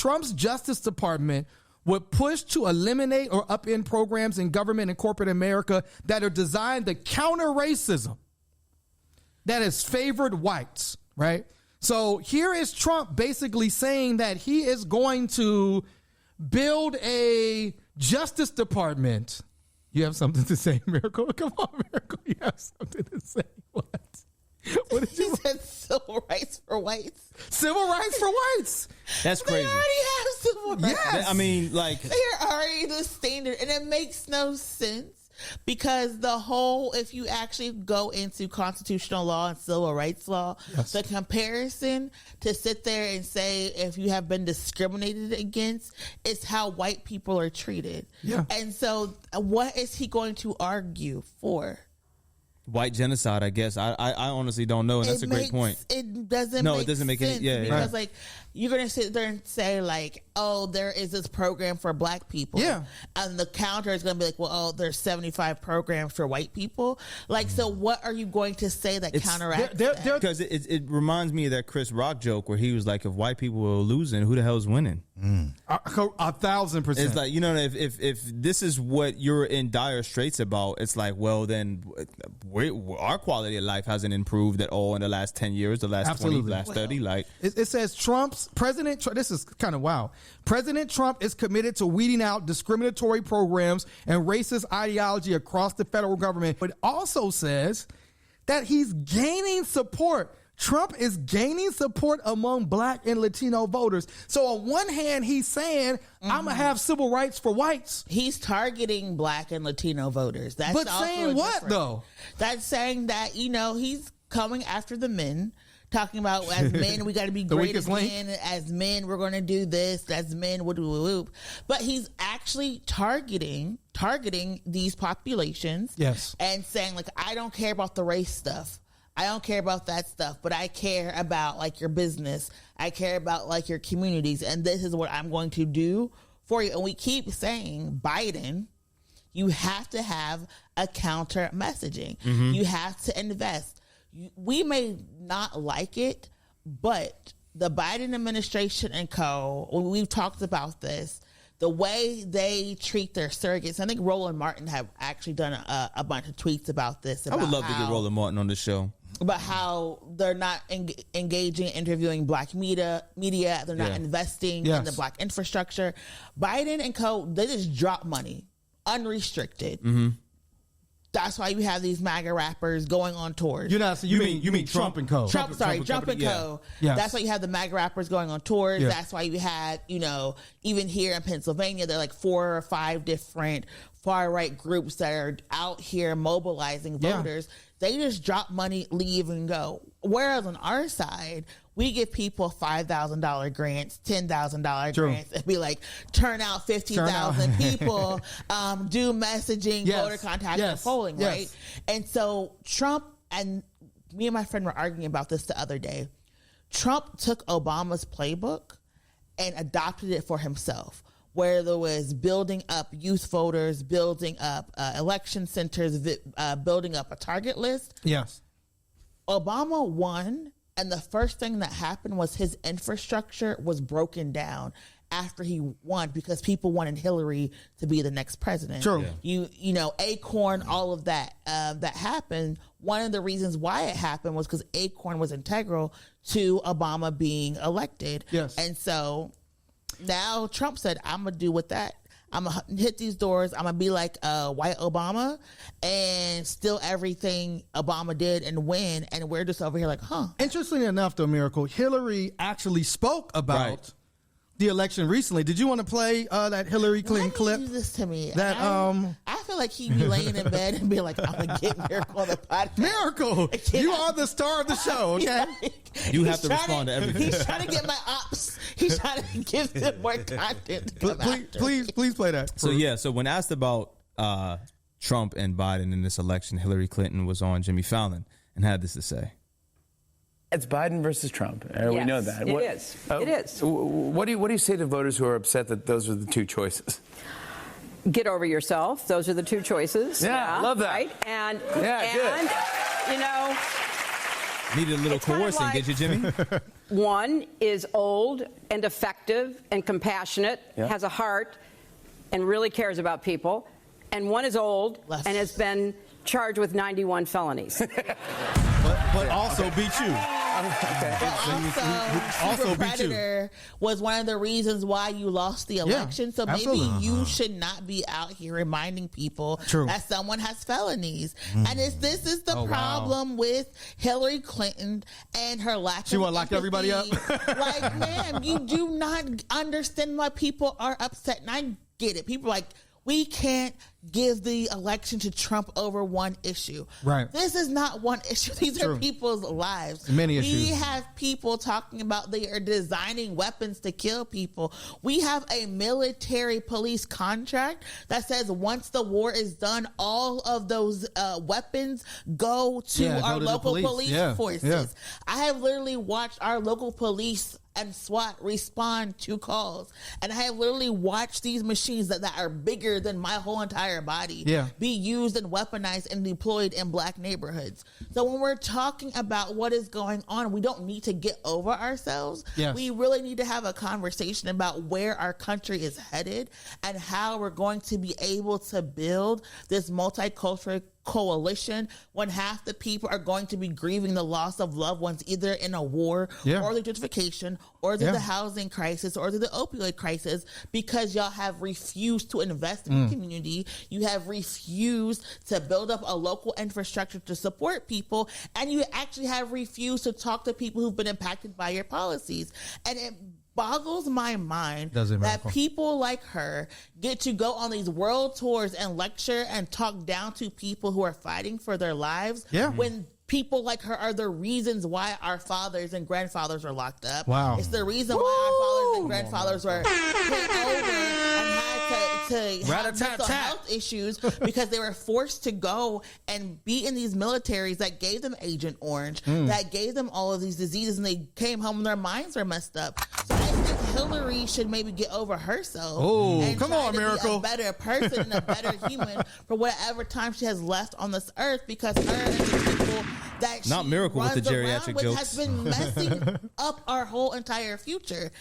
Trump's Justice Department would push to eliminate or upend programs in government and corporate America that are designed to counter racism that has favored whites, right? So here is Trump basically saying that he is going to build a Justice Department. You have something to say, Miracle? Come on, Miracle. You have something to say. What? What did you said? Civil rights for whites. Civil rights for whites. That's crazy. They already have civil rights. Yes. I mean, like, they're already the standard, and it makes no sense because if you actually go into constitutional law and civil rights law, yes, the comparison to sit there and say if you have been discriminated against is how white people are treated. Yeah. And so what is he going to argue for? white genocide, I guess. I honestly don't know, and that's a great point. It doesn't. No, make it doesn't make sense any. Yeah, because right. like you're gonna sit there and say like, oh, there is this program for black people. Yeah, and the counter is gonna be like, well, oh, there's 75 programs for white people. Like, so what are you going to say that counteracts that? Because it reminds me of that Chris Rock joke where he was like, if white people were losing, who the hell's winning? 1,000%. It's like, you know, if this is what you're in dire straits about, it's like, well, then our quality of life hasn't improved at all in the last 10 years, the last Absolutely. 20, last 30. Like it says President Trump, this is kind of wow. President Trump is committed to weeding out discriminatory programs and racist ideology across the federal government. But it also says that he's gaining support. Trump is gaining support among black and Latino voters. So on one hand, he's saying, I'm going to have civil rights for whites. He's targeting black and Latino voters. That's but also saying what, different. though? That's saying that, you know, he's coming after the men, talking about as men, we got to be great again. As men, we're going to do this. As men, whoop. But he's actually targeting these populations. Yes. And saying, like, I don't care about the race stuff. I don't care about that stuff, but I care about like your business. I care about like your communities. And this is what I'm going to do for you. And we keep saying, Biden, you have to have a counter messaging. Mm-hmm. You have to invest. We may not like it, but the Biden administration and we've talked about this, the way they treat their surrogates. I think Roland Martin have actually done a bunch of tweets about this. I would love to get Roland Martin on the show. About how they're not engaging, interviewing black media. They're not investing in the black infrastructure. Biden and they just drop money, unrestricted. Mm-hmm. That's why you have these MAGA rappers going on tours. You mean Trump and Co. Trump and Co. Yes. That's why you have the MAGA rappers going on tours. Yes. That's why you had, even here in Pennsylvania, there are like 4 or 5 different far-right groups that are out here mobilizing voters. They just drop money, leave, and go. Whereas on our side, we give people $5,000 grants, $10,000 grants, and be like, turn out 50,000 people, do messaging, voter contact, and polling, right? And so Trump, and me and my friend were arguing about this the other day. Trump took Obama's playbook and adopted it for himself, where there was building up youth voters, building up election centers, building up a target list. Yes. Obama won, and the first thing that happened was his infrastructure was broken down after he won because people wanted Hillary to be the next president. True. Yeah. You know, Acorn, all of that that happened. One of the reasons why it happened was because Acorn was integral to Obama being elected. Yes. And so now Trump said, I'm going to do with that. I'm going to hit these doors. I'm going to be like white Obama and steal everything Obama did and win. And we're just over here like, huh. Interestingly enough, though, Miracle, Hillary actually spoke about the election recently. Did you want to play that Hillary Clinton clip? Do this to me. That I feel like he'd be laying in bed and be like, I'm going to get Miracle on the podcast. Miracle, you are the star of the show, okay? You have to respond to everything. He's trying to get my ops. He's trying to give them more content. Please play that. So when asked about Trump and Biden in this election, Hillary Clinton was on Jimmy Fallon and had this to say. It's Biden versus Trump. Yes, we know that. It is. It is. What do you say to voters who are upset that those are the two choices? Get over yourself. Those are the two choices. Yeah, love that. Right? And good. you know, Needed a little It's kind of coercing, like- did you, Jimmy? One is old and effective and compassionate, has a heart, and really cares about people. And one is old and has been charged with 91 felonies. but also beat you. Also, Super Predator was one of the reasons why you lost the election. So maybe you should not be out here reminding people that someone has felonies. And this is the problem with Hillary Clinton and her lack of She want to lock everybody up? Like, man, you do not understand why people are upset. And I get it. People are like, we can't give the election to Trump over one issue. Right. This is not one issue. These are people's lives. Many issues. We have people talking about they are designing weapons to kill people. We have a military police contract that says once the war is done, all of those weapons go to our local police forces. Yeah. I have literally watched our local police and SWAT respond to calls. And I have literally watched these machines that are bigger than my whole entire body be used and weaponized and deployed in black neighborhoods. So when we're talking about what is going on, we don't need to get over ourselves. Yes. We really need to have a conversation about where our country is headed and how we're going to be able to build this multicultural coalition when half the people are going to be grieving the loss of loved ones either in a war or the gentrification or the housing crisis or the opioid crisis because y'all have refused to invest in the community. You have refused to build up a local infrastructure to support people, and you actually have refused to talk to people who've been impacted by your policies. And it boggles my mind that people like her get to go on these world tours and lecture and talk down to people who are fighting for their lives when people like her are the reasons why our fathers and grandfathers are locked up. Wow. It's the reason why our fathers and grandfathers were put over and had to have mental health issues because they were forced to go and be in these militaries that gave them Agent Orange, that gave them all of these diseases, and they came home and their minds were messed up. So I think Hillary should maybe get over herself. Oh, and come try on, to Miracle. Be a better person and a better human for whatever time she has left on this earth, because her and the people that Not she Miracle with runs the geriatric around with jokes. has been messing up our whole entire future.